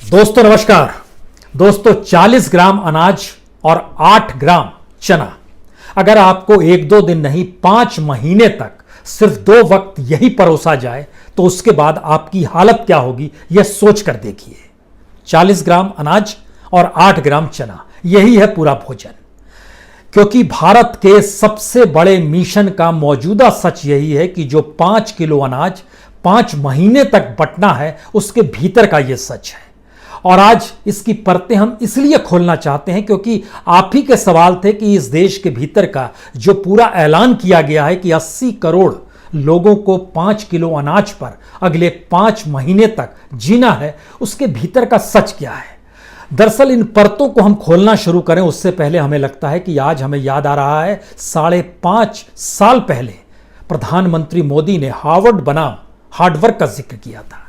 दोस्तों नमस्कार। दोस्तों 40 ग्राम अनाज और 8 ग्राम चना अगर आपको 1-2 दिन नहीं 5 महीने तक सिर्फ 2 वक्त यही परोसा जाए तो उसके बाद आपकी हालत क्या होगी यह सोच कर देखिए। 40 ग्राम अनाज और 8 ग्राम चना यही है पूरा भोजन। क्योंकि भारत के सबसे बड़े मिशन का मौजूदा सच यही है कि जो 5 किलो अनाज 5 महीने तक बंटना है उसके भीतर का यह सच है। और आज इसकी परतें हम इसलिए खोलना चाहते हैं क्योंकि आप ही के सवाल थे कि इस देश के भीतर का जो पूरा ऐलान किया गया है कि 80 करोड़ लोगों को 5 किलो अनाज पर अगले 5 महीने तक जीना है, उसके भीतर का सच क्या है। दरअसल इन परतों को हम खोलना शुरू करें उससे पहले हमें लगता है कि आज हमें याद आ रहा है 5.5 साल पहले प्रधानमंत्री मोदी ने हार्वर्ड बनाम हार्डवर्क का जिक्र किया था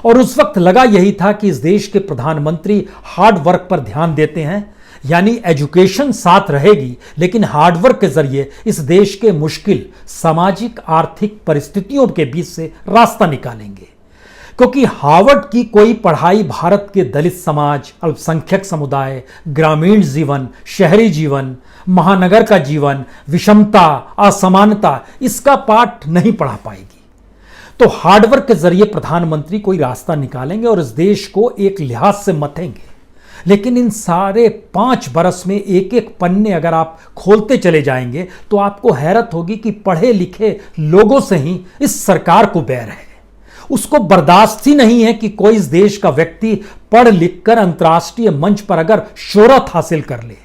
और उस वक्त लगा यही था कि इस देश के प्रधानमंत्री हार्ड वर्क पर ध्यान देते हैं, यानी एजुकेशन साथ रहेगी लेकिन हार्ड वर्क के जरिए इस देश के मुश्किल सामाजिक आर्थिक परिस्थितियों के बीच से रास्ता निकालेंगे। क्योंकि हार्वर्ड की कोई पढ़ाई भारत के दलित समाज, अल्पसंख्यक समुदाय, ग्रामीण जीवन, शहरी जीवन, महानगर का जीवन, विषमता, असमानता इसका पाठ नहीं पढ़ा पाएगी। तो हार्डवर्क के जरिए प्रधानमंत्री कोई रास्ता निकालेंगे और इस देश को एक लिहाज से मथेंगे। लेकिन इन सारे 5 बरस में एक एक पन्ने अगर आप खोलते चले जाएंगे तो आपको हैरत होगी कि पढ़े लिखे लोगों से ही इस सरकार को बैर है। उसको बर्दाश्त ही नहीं है कि कोई इस देश का व्यक्ति पढ़ लिख कर अंतर्राष्ट्रीय मंच पर अगर शोहरत हासिल कर ले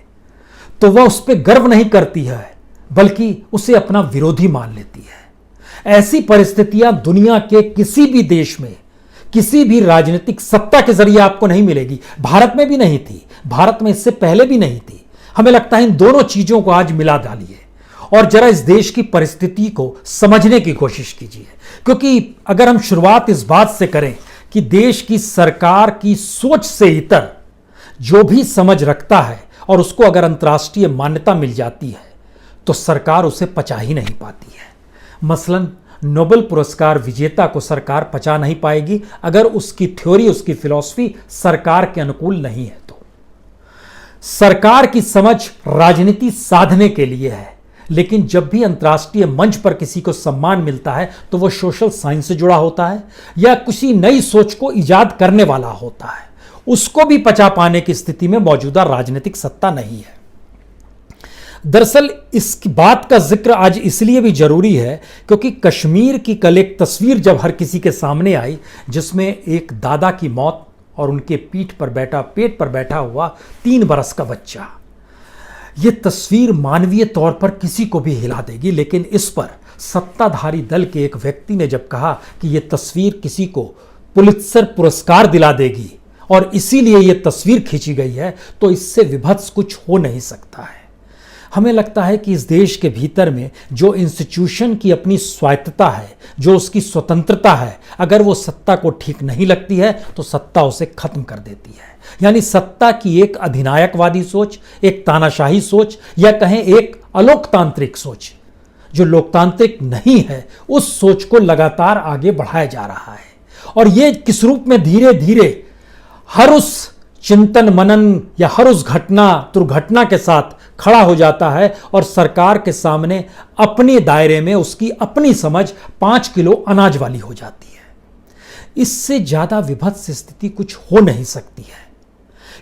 तो वह उस पर गर्व नहीं करती है बल्कि उसे अपना विरोधी मान लेती है। ऐसी परिस्थितियां दुनिया के किसी भी देश में किसी भी राजनीतिक सत्ता के जरिए आपको नहीं मिलेगी। भारत में भी नहीं थी, भारत में इससे पहले भी नहीं थी। हमें लगता है इन दोनों चीजों को आज मिला डालिए और जरा इस देश की परिस्थिति को समझने की कोशिश कीजिए। क्योंकि अगर हम शुरुआत इस बात से करें कि देश की सरकार की सोच से इतर जो भी समझ रखता है और उसको अगर अंतर्राष्ट्रीय मान्यता मिल जाती है तो सरकार उसे पचा ही नहीं पाती है। मसलन नोबेल पुरस्कार विजेता को सरकार पचा नहीं पाएगी अगर उसकी थ्योरी, उसकी फिलॉसफी सरकार के अनुकूल नहीं है। तो सरकार की समझ राजनीति साधने के लिए है, लेकिन जब भी अंतर्राष्ट्रीय मंच पर किसी को सम्मान मिलता है तो वह सोशल साइंस से जुड़ा होता है या किसी नई सोच को इजाद करने वाला होता है। उसको भी पचा पाने की स्थिति में मौजूदा राजनीतिक सत्ता नहीं है। दरअसल इस बात का जिक्र आज इसलिए भी जरूरी है क्योंकि कश्मीर की कल एक तस्वीर जब हर किसी के सामने आई जिसमें एक दादा की मौत और उनके पेट पर बैठा हुआ 3 बरस का बच्चा, यह तस्वीर मानवीय तौर पर किसी को भी हिला देगी। लेकिन इस पर सत्ताधारी दल के एक व्यक्ति ने जब कहा कि यह तस्वीर किसी को पुलित्जर पुरस्कार दिला देगी और इसीलिए यह तस्वीर खींची गई है तो इससे विभत्स कुछ हो नहीं सकता है। हमें लगता है कि इस देश के भीतर में जो इंस्टीट्यूशन की अपनी स्वायत्तता है, जो उसकी स्वतंत्रता है, अगर वो सत्ता को ठीक नहीं लगती है तो सत्ता उसे खत्म कर देती है। यानी सत्ता की एक अधिनायकवादी सोच, एक तानाशाही सोच या कहें एक अलोकतांत्रिक सोच जो लोकतांत्रिक नहीं है, उस सोच को लगातार आगे बढ़ाया जा रहा है। और ये किस रूप में धीरे धीरे हर उस चिंतन मनन या हर उस दुर्घटना के साथ खड़ा हो जाता है और सरकार के सामने अपने दायरे में उसकी अपनी समझ 5 किलो अनाज वाली हो जाती है। इससे ज्यादा विभत्स स्थिति कुछ हो नहीं सकती है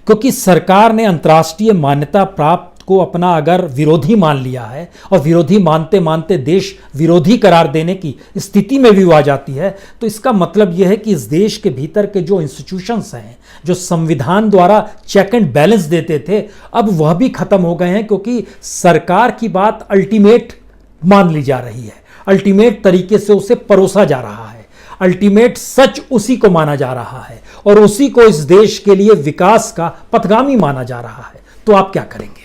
क्योंकि सरकार ने अंतर्राष्ट्रीय मान्यता प्राप्त को अपना अगर विरोधी मान लिया है और विरोधी मानते मानते देश विरोधी करार देने की स्थिति में भी आ जाती है तो इसका मतलब यह है कि इस देश के भीतर के जो इंस्टीट्यूशंस हैं, जो संविधान द्वारा चेक एंड बैलेंस देते थे, अब वह भी खत्म हो गए हैं क्योंकि सरकार की बात अल्टीमेट मान ली जा रही है, अल्टीमेट तरीके से उसे परोसा जा रहा है, अल्टीमेट सच उसी को माना जा रहा है और उसी को इस देश के लिए विकास का पथगामी माना जा रहा है। तो आप क्या करेंगे?